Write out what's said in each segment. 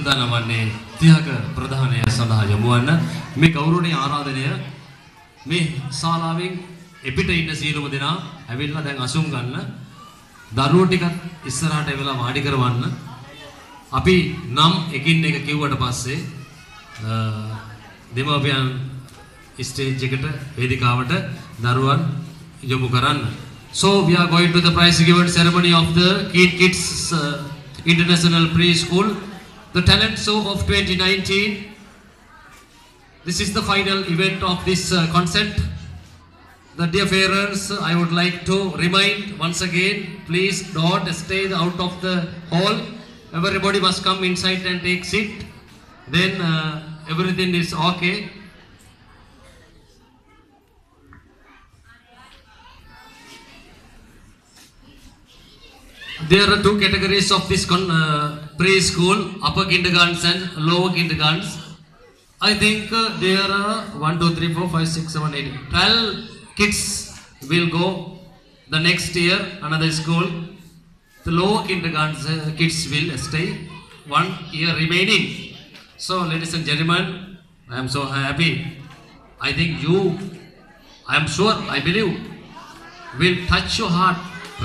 සූදානම් වන්නේ තිහක ප්‍රධානය සඳහා යොමු වන්න මේ ගෞරවනීය ආරාධනය මේ ශාලාවෙන් එපිට ඉන්න සියලුම දෙනා ඇවිල්ලා දැන් අසුම් ගන්න දරුවෝ ටිකක් ඉස්සරහට එවලා වාඩි කරවන්න අපි නම් එකින් එක කිව්වට පස්සේ දෙමාපියන් ස්ටේජ් එකට වේදිකාවට දරුවන් යොමු කරන්න. So we are going to the prize given ceremony of the Keen Kids International Preschool, the talent show of 2019. This is the final event of this concert. The dear parents, I would like to remind once again, please don't stay out of the hall. Everybody must come inside and take seat. Then everything is okay. There are two categories of this preschool, upper kindergartens and lower kindergartens. I think there are 1, 2, 3, 4, 5, 6, 7, 8, 12 kids will go the next year, another school. The lower kindergarten kids will stay 1 year remaining. So ladies and gentlemen, I am so happy. I think you, I am sure, I believe, will touch your heart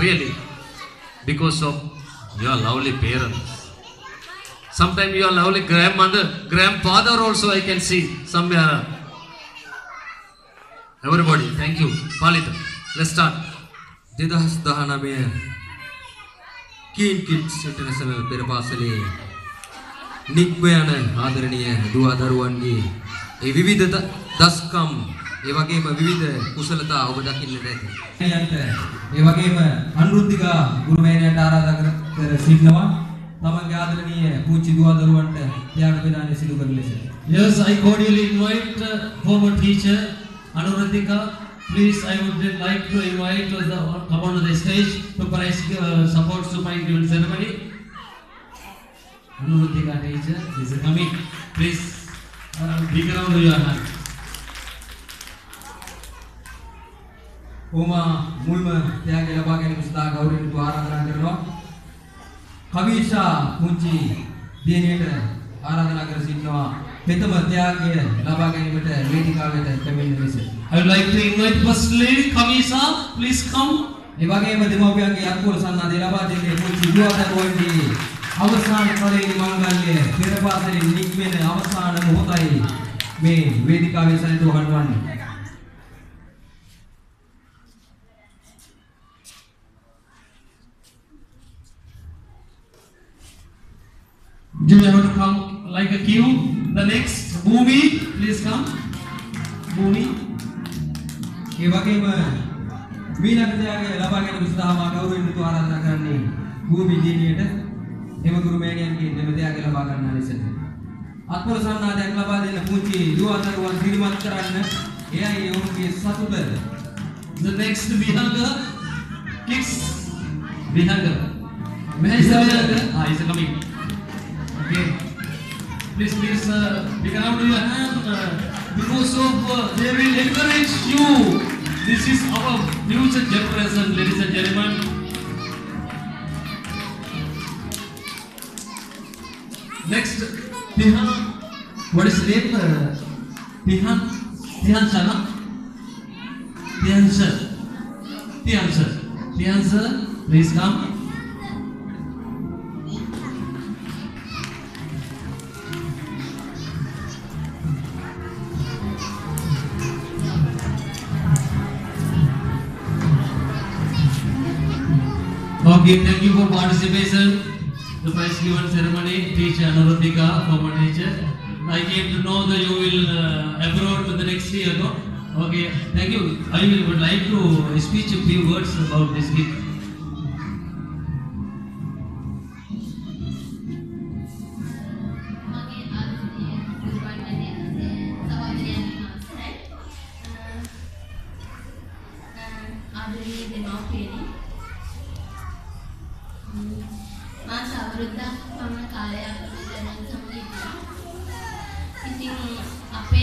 really because of your lovely parents. Sometimes your lovely grandmother, grandfather also I can see somewhere. Everybody, thank you. Palita, let's start. 2019 Keen Kids International පෙරපාසලේ නික්වයන ආදරණීය දුව දරුවන්ගේ ඒ විවිධ දස්කම් ඒ වගේම විවිධ කුසලතා ඔබ දකින්නට ඇති. ඒ වගේම අනුරුද්ධිකා ගුරුමෑණියන්ට ආරාධනා කර සිටිනවා. තමන්ගේ ආදරණීය පුංචි දුව දරුවන්ට ත්‍යාග ප්‍රදානය සිදු කරන ලෙස. Yes, I cordially invite former teacher Anuradhika. Please, I would like to invite come on to the stage to prize support to my given ceremony. Anuradhika teacher is coming. Please, big round of your hand. ඕම මුල්ම ත්‍යාගය ලබා ගැනීම සඳහා ගෞරවයෙන් ආරාධනා කරනවා. කවිෂා පුංචි දිනේට ආරාධනා කර සිටිනවා. මෙතම ත්‍යාගය ලබා ගැනීමට වේදිකාවට පැමිණෙන ලෙස. I would like to invite First Lady Kamisha. Please come. ඒ වගේම දෙමව්පියන්ගේ අත්පොල සන්නාදය ලබා දෙන්නේ පුංචි දුවදරුවන්ගේ අවසාන කාලයේ මංගල්‍ය පෙරපාසලේ නික්මෙන අවසාන මොහොතයි මේ වේදිකාවේ සනිටුහන් වන්නේ. Do you have to come like a queue? The next, Bhumi, please come. Bhumi. ඒ වගේම මීළඟ ත්‍යාගය ලබා ගැනීම සඳහා මා ගෞරවයෙන් යුතුව ආරාධනා කරන්නේ භූමි දිනියට එම ගුරු මෑණියන්ගේ දෙම ත්‍යාගය ලබා ගන්නා ලෙස. අත්පොල සන්නාදයක් ලබා දෙන පුංචි දුව දරුවන් පිරිමත් කරන්න එයයි ඔවුන්ගේ සතුට. The next Bihanga kids. Bihanga. Bihanga. Is coming. Okay. Please, big round of your hand because of they will encourage you. This is our future generation, ladies and gentlemen. Next, Pihan. What is the name? Pihan. Pihan Shana. Pihan sir. Pihan sir. Pihan sir, please come. Okay, thank you for participation. The prize given ceremony, teacher Anuradhika, former teacher. I came to know that you will abroad to the next year, no? Okay, thank you. I would like to speak a few words about this gift. මාස අවුරුද්දක් පමණ කාලයක් දැනුම් සමගියා. ඉතින් අපේ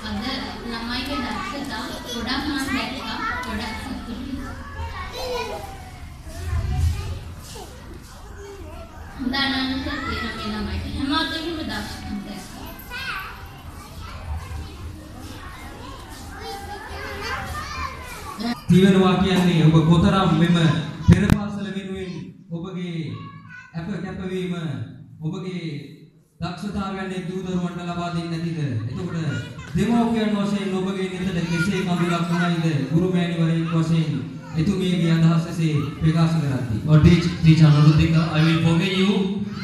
අද ළමයිගේ දක්ෂතා ගොඩක් මම දැක්කා. ගොඩක් සතුටුයි. කියනවා කියන්නේ ඔබ කොතරම් මෙම පෙරපාසල වෙනුවෙන් ඔබගේ අප කැපවීම ඔබගේ දක්ෂතාවයන් දූ දරුවන්ට ලබා දෙන්නේ නැතිද? එතකොට දෙමෝපියන් වශයෙන් ඔබගේ නිතර කෙසේ කඳුලක් වුණායිද? ගුරු මෑණිවරයෙක් වශයෙන් එතුමියගේ අදහස එසේ ප්‍රකාශ කරද්දී. Or teach another thing. I will forgive you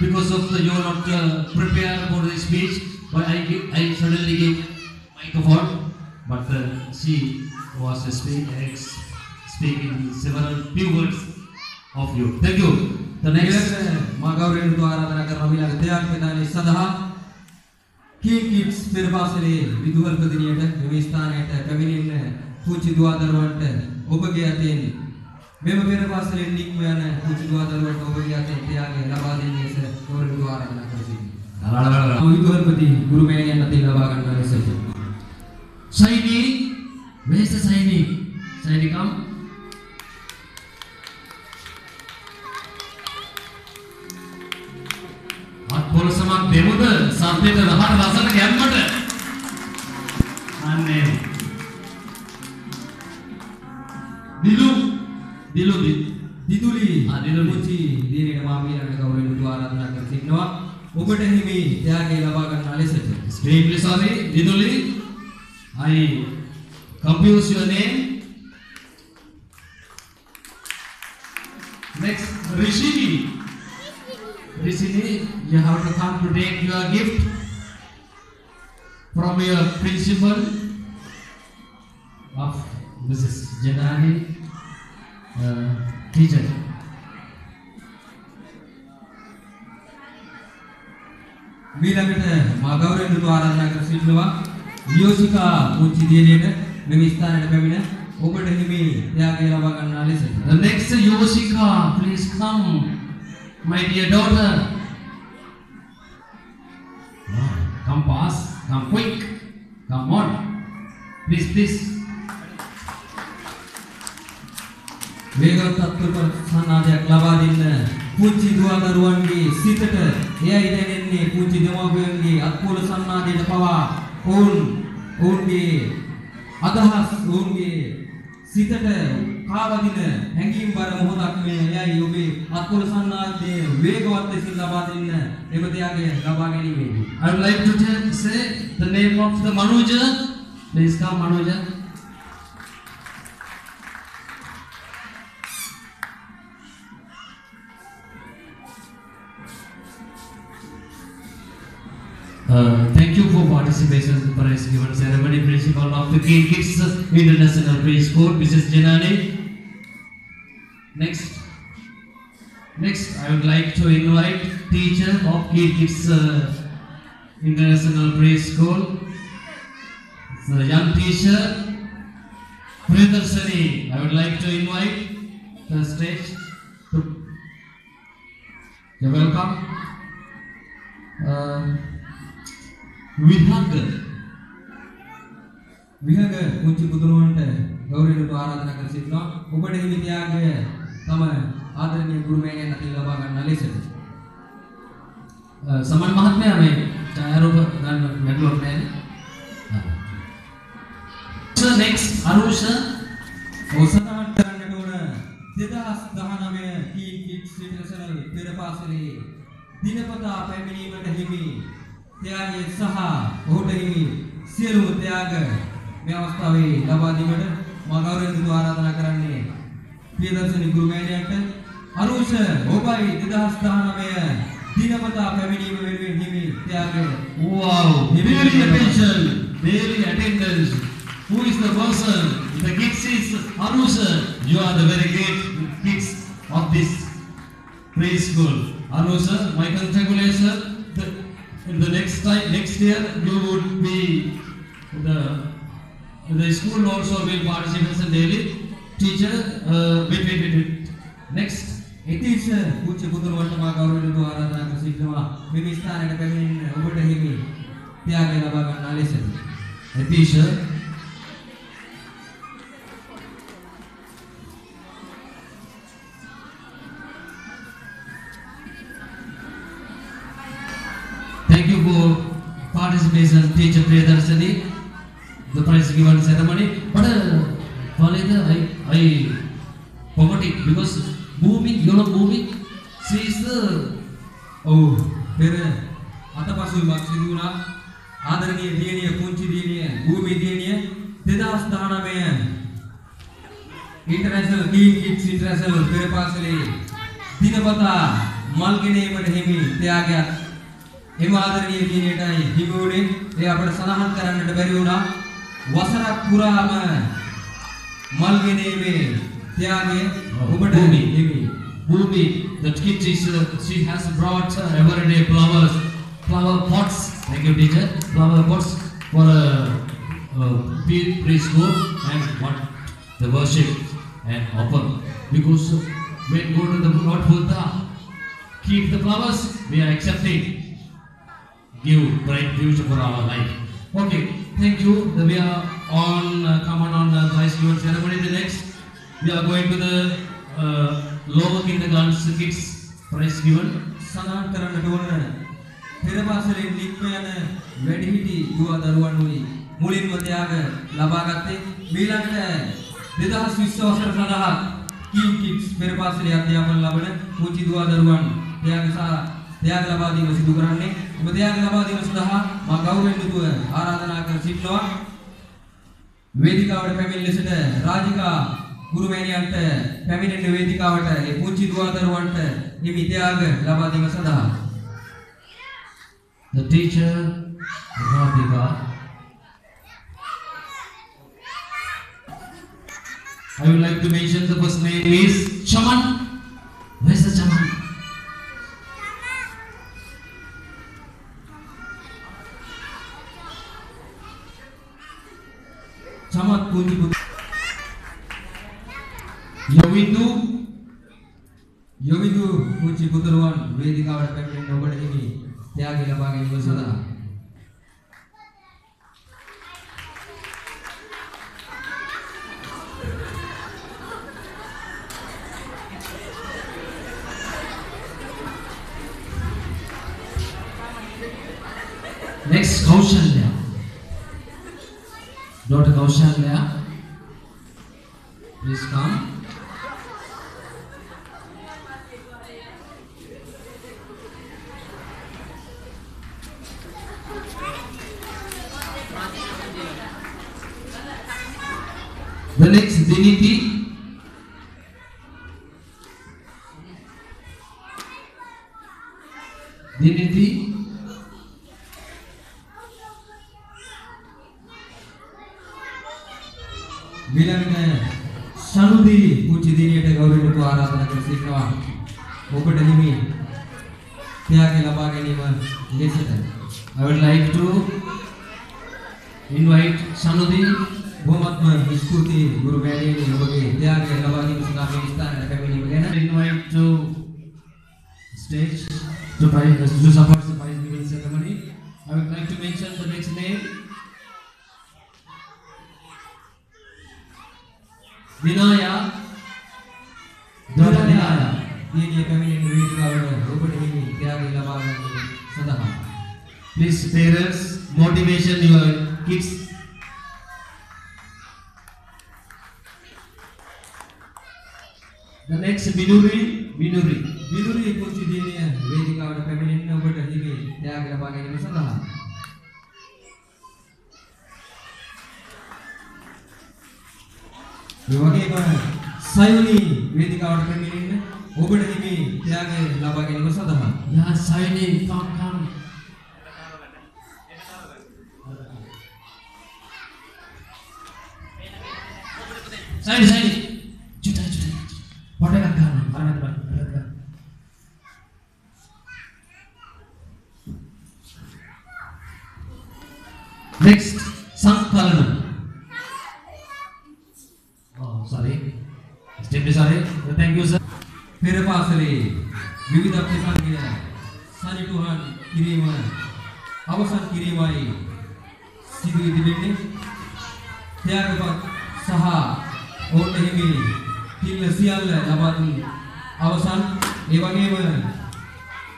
because of you are not prepared for the speech. But I suddenly give microphone. But she was speaking several few words of you. Thank you. The next. Magawren itu ආරාධනා කරන මිලක දෙයක් පෙදානේ සදහා keen kids පෙරපාසලේ විදුහල්පතිනියට මෙම ස්ථානයට පැමිණෙන්න පුංචි දුවා දරුවන්ට ඔබගේ අතින් මෙම පෙරපාසලෙන් නික්ම යන පුංචි දුවා දරුවන්ට ඔබගේ අතින් ත්‍යාගය ලබා දෙන්නේ ලෙස ගෞරව ආරාධනා කර සිටිනවා. විදුහල්පති ගුරු මෑණියන් අතින් ලබා ගන්නා ලෙසට. Saini, where is the Saini? Saini come. අත්පොළ සමක් දෙමුද සද්දේට රහට රසට ගැම්මට අනේ දිදුලි පුංචි දිනේට මාමියන්ට ගෞරවයෙන් ආරාධනා කර සිටිනවා. ඔබට හිමි ත්‍යාගය ලබා ගන්නා ලෙසට. Extremely sorry, Diduli. I confuse your name. Next, Rishini, you have to come to take your gift from your principal of Mrs. Janani, teacher. මීළඟට මා ගෞරවයෙන් ආරාධනා කර සිටිනවා යෝසිකා පුංචි දිනේට මෙම ස්ථානයට පැමිණ ඔබට හිමි ත්‍යාගය ලබා ගන්නා ලෙසට. The next Yosika, please come, my dear daughter. Come fast, come quick, come on, please. වේගවත් සන්නාදයක් ලබා දෙන්න පුංචි දුවා දරුවන්ගේ සිතට එයයි දැනෙන්නේ පුංචි දෙමව්පියන්ගේ අත්පොළ සන්නාදයට පවා ඔවුන්ගේ අදහස් ඔවුන්ගේ සිතට කාවදින හැඟීම් බර මොහොතක් මේ එයයි ඔබේ අත්පොළ සන්නාදයේ වේගවත් ලෙසින් ලබා දෙන්න එම ත්‍යාගය ලබා ගැනීමේදී. I would like to say the name of the Manuja. Please come, Manuja. Thank you for participation in the prize given ceremony. Principal of the Keen Kids International Preschool, Mrs. Janani. Next, I would like to invite teacher of Keen Kids International Preschool, the young teacher Priyadarshini. I would like to invite the stage. You're welcome. Vihanga පුංචි පුදුරුවන්ට ගෞරවයෙන් ආරාධනා කර සිටිනවා. ඔබට හිමි ත්‍යාගය තම ආදරණීය ගුරු මෑණියන් අතින් ලබා ගන්නා ලෙසට. සමන් මහත්මයා මේ ඡායාරූප ගන්න ගැටලුවක් නැහැ. Next, Arusha. ඔසතහන් කරන්නට ඕන 2019 Keen Kids International පෙරපාසලේ දිනපතා පැමිණීමට හිමි ත්‍යාගය සහ ඔහුට හිමි සියලුම ත්‍යාග මේ අවස්ථාවේ ලබා දීමට මා ගෞරවයෙන් ආරාධනා කරන්නේ ප්‍රියදර්ශනී ගුරු මෑණියන්ට. අරුෂ ඔබයි 2019 දිනපතා පැමිණීම වෙනුවෙන් හිමි ත්‍යාගය. Wow, very attention, very attendance. Who is the person? The kids is Arusha. You are the very great kids of this preschool. Arusha, my congratulations. In the next year, you would be the school also will participate daily. Teacher, wait. Next. එතීෂ පුංචි පුදුරුවන්ට මා ගෞරවයෙන් ආරාධනා කර සිටිනවා මෙම ස්ථානයට පැමිණෙන්න ඔබට හිමි ත්‍යාගය ලබා ගන්නා ලෙසට. Etisha. Thank you for participation, teacher Priyadarshini, the prize given ceremony. But Valida, I forgot it because booming, you know booming. She is the Oh, फिर आता पासून मागसिदूना आदरणीय दियनीय पुंची दियनीय भूमि दियनीय तेदास दाना में इंटरनेशनल टीम किड्स इंटरनेशनल फिर पासले दिनपता मालकिने मधेमी त्याग्या एम आदरणीय दियनीय टाई हिमोडे ये आपण सनाहन करने डबेरियोना वसरा पूरा में मालकिने में त्यागे उबटे हिमी Bhumi, the kid teacher, she has brought everyday flowers, flower pots, thank you teacher, flower pots for preschool and what the worship and offer. Because when go to the Lord Buddha, keep the flowers, we are accepting, give bright future for our life. Okay, thank you. We are on, come on the prize given ceremony. The next, we are going to the lower kindergarten kids prize given. Sangat karena doa फिर पासले निकमेन वेडिहिटी दुआ दरुआन हुई मुलिन मध्याग लबागते मिलनते दिदास विश्वासर सदाह कीम kids फिर पासले अध्यापन लबने पूंची दुआ दरुआन त्याग लबादी मसी दुकराने त्याग लबादी मसदाह मागाउरेन दुआ आराधना कर सिटलोआ वेदिकावट फैमिली लिस्ट राजिका गुरुमेनी अंटे फैमिली वेदिकावट ये पूंची दुआ दरुआन निमि त्याग लबादी मसदाह The teacher, Radhika. I would like to mention the first name is Chaman. Where's the Chaman? Chaman Puji Puji. Yovindu Puji Puturuan. Vedika awal pemimpin nomor ini. त्याग लबागे निवसदा Next, Kaushalya. Daughter Kaushalya, please come. The next, Diniti. Diniti. Bilang Sanudi Puji Dini ada gaurin itu aradhana kersiknawa Opada himi Tiage labage nima leseta. I would like to invite Sanudi. Bomatma Iskuti Guru Mary ni bagi tiage labage musnami istana kami ni bagana. Invite to stage to support the prize giving ceremony. I would like to mention the next name. Vinaya. Daughter Vinaya. Ini kami ni duit kawan. Opada himi tiage labage sadaha. Please parents motivation your kids. The next Binuri. Binuri Puji Dini Vedika awal pemimpin nomor ini tiage labage ni sadaha. Bagaimana Sayuni Vedika awal pemimpin opada himi tiage labage ni sadaha. Yeah, Sayuni, come. Sayuni. Juta. What I got? Next, Sankalana. Oh, sorry. Extremely sorry. Thank you, sir. Pere pasale vividha pesangiya sani Tuhan kiriman awasan kirimai sidu idibenne tiaga saha ote himi til sialla labatu awasan ewagema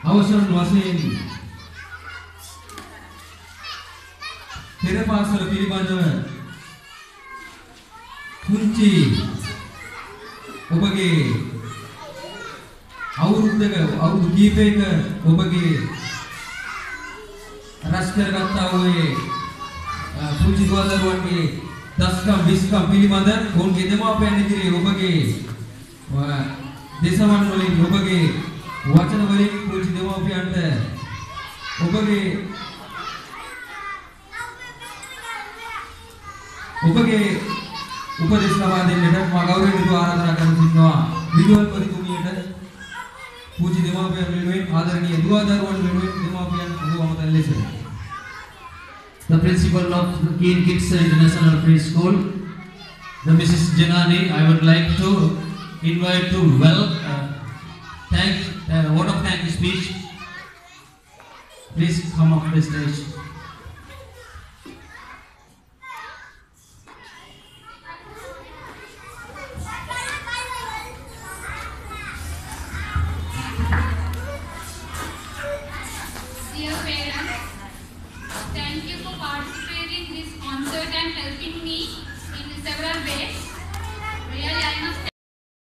awasan wasen pere pasale pilibanda kunci ඔබගේ අවුරුදු කීපයක ඔබගේ රැස් කරගත්තා වූ පුංචි දුවදරුවන්ගේ දස්කම් විස්කම් පිළිබඳ ඔවුන්ගේ දෙමාපියන් ඉදිරියේ ඔබගේ දේශවන් වලින් ඔබගේ වචන වලින් පුංචි දෙමාපියන්ට ඔබගේ උපදේශ ලබා දෙන්නට මා ගෞරවයෙන් ආරාධනා කරන සිටිනවා විදුහල්පතිතුමියට පුංචි දෙමාපියන් වෙනුවෙන් ආදරණීය දුවදරුවන් වෙනුවෙන් දෙමාපියන් ඔබ අමතන ලෙස The principal of the Keen Kids International Preschool, the Mrs. Janani, I would like to invite to word of thank you speech. Please come up the stage. Dear parents, thank you for participating in this concert and helping me in several ways. Really, I am